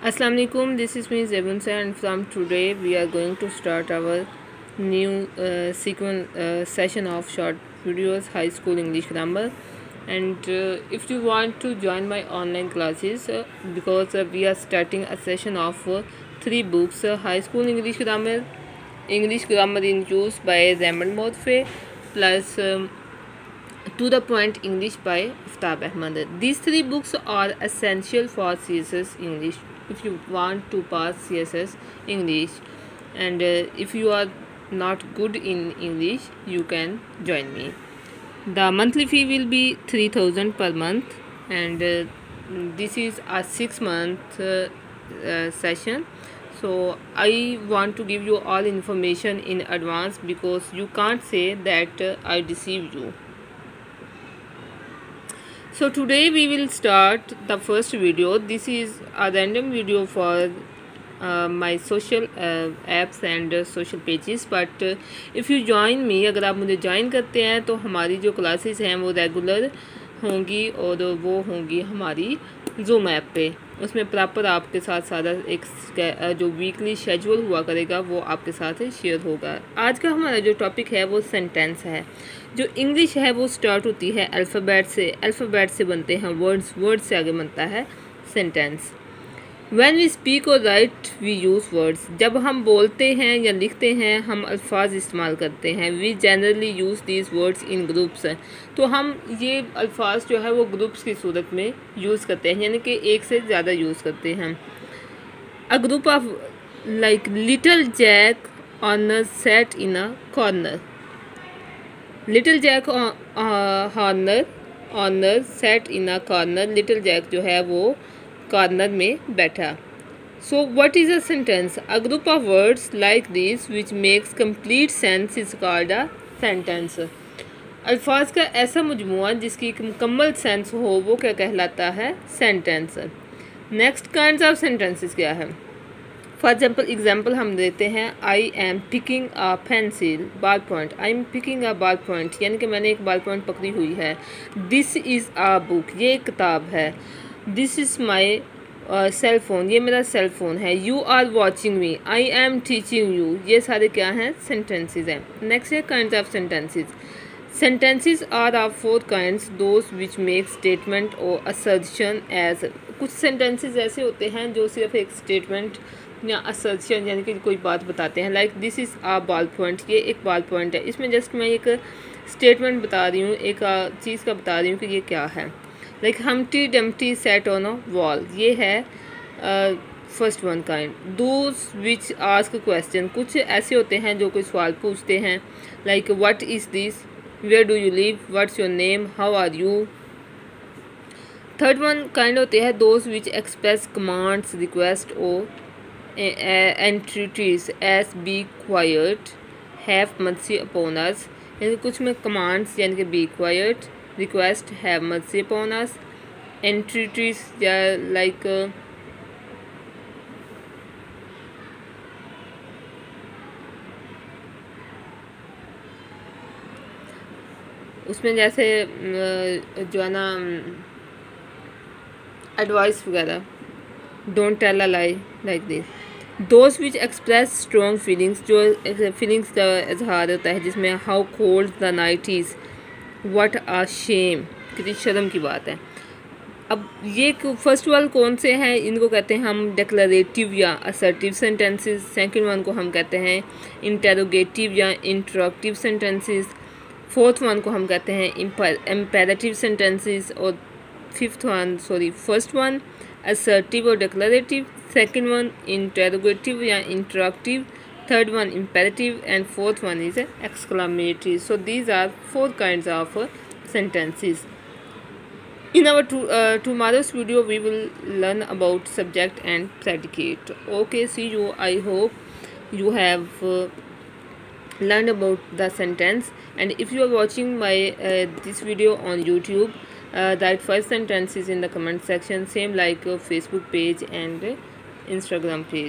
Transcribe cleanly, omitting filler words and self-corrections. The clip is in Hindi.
Assalamu alaikum, this is me Zebunsa, and from today we are going to start our new session of short videos, high school English grammar. And if you want to join my online classes, because we are starting a session of 3 books, high school English grammar in use by Raymond Morphe, plus to the point English by Aftab Ahmed. These 3 books are essential for CSS English if you want to pass CSS English, and if you are not good in English, you can join me. The monthly fee will be 3,000 per month, and this is a 6-month session. So I want to give you all information in advance, because you can't say that I deceived you. So today we will start the first video. This is a random video for my social apps and social pages, but if you join me, अगर आप मुझे ज्वाइन करते हैं तो हमारी जो क्लासेस हैं वो रेगुलर होंगी, और वो होंगी हमारी जूम ऐप पे. उसमें प्रॉपर आपके साथ सारा एक जो वीकली शेड्यूल हुआ करेगा वो आपके साथ शेयर होगा. आज का हमारा जो टॉपिक है वो सेंटेंस है. जो इंग्लिश है वो स्टार्ट होती है अल्फ़ाबेट से बनते हैं वर्ड्स, वर्ड से आगे बनता है sentence. When we speak or write, we use words. जब हम बोलते हैं या लिखते हैं हम अल्फाज इस्तेमाल करते हैं. We generally use these words in groups. तो हम ये अल्फाज जो है वो ग्रुप्स की सूरत में यूज़ करते हैं, यानी कि एक से ज़्यादा यूज़ करते हैं. A group of like little Jack Horner sat in a corner. Little Jack Horner sat in a corner. Little Jack जो है वो कॉर्नर में बैठा. So what is a sentence? A group of words like this which makes complete sense is called a sentence. अल्फाज का ऐसा मजमुआ जिसकी मुकम्मल सेंस हो वो क्या कहलाता है? Sentence. Next kinds of sentences क्या है? फॉर एग्जाम्पल हम देते हैं I am picking a pencil ball point. I am picking a ball point यानी कि मैंने एक बॉल पॉइंट पकड़ी हुई है. दिस इज़ अ बुक, ये एक किताब है. This is my cell phone, ये मेरा सेल फ़ोन है. You are watching me, I am teaching you, ये सारे क्या हैं? सेंटेंसेस हैं. नेक्स्ट है kinds of sentences. Sentences are of 4 kinds, those which make statement और असर्शन एज. कुछ सेंटेंसेस ऐसे होते हैं जो सिर्फ एक स्टेटमेंट या असर्शन यानी कि कोई बात बताते हैं. Like this is a ball point, ये एक बॉल पॉइंट है. इसमें जस्ट मैं एक स्टेटमेंट बता रही हूँ, एक चीज़ का बता रही हूँ कि ये क्या है. Like humpty dumpty sat on a wall, ये है first one kind. Those which ask question, कुछ ऐसे होते हैं जो कोई सवाल पूछते हैं. Like what is this, where do you live, what's your name, how are you. Third one kind होते हैं those which express commands, request और entreaties as be quiet, have mercy upon us. यानी कुछ में कमांड्स यानी कि be quite, request, have mercy upon us, entries या लाइक उसमें जैसे जो है ना एडवाइस वगैरह, don't tell a lie, like this. Those which express strong feelings, जो फीलिंग्स का इजहार होता है जिसमें how cold the night is, what a shame, कितनी शर्म की बात है. अब ये फर्स्ट वाल कौन से हैं? इनको कहते हैं हम डिक्लरेटिव या असर्टिव सेंटेंसेस. सेकंड वन को हम कहते हैं इंटेरोगेटिव या इंटरॉक्टिव सेंटेंसेस. फोर्थ वन को हम कहते हैं इम्पेरेटिव सेंटेंसेस. और फर्स्ट वन असर्टिव और डिक्लरेटिव, सेकंड वन इंटेरोगेटिव या इंटरॉक्टिव, third one imperative, and fourth one is exclamatory. So these are 4 kinds of sentences. In our tomorrow's video we will learn about subject and predicate. Okay, see you. I hope you have learned about the sentence, and if you are watching my this video on YouTube, write 5 sentences in the comment section, same like Facebook page and Instagram page.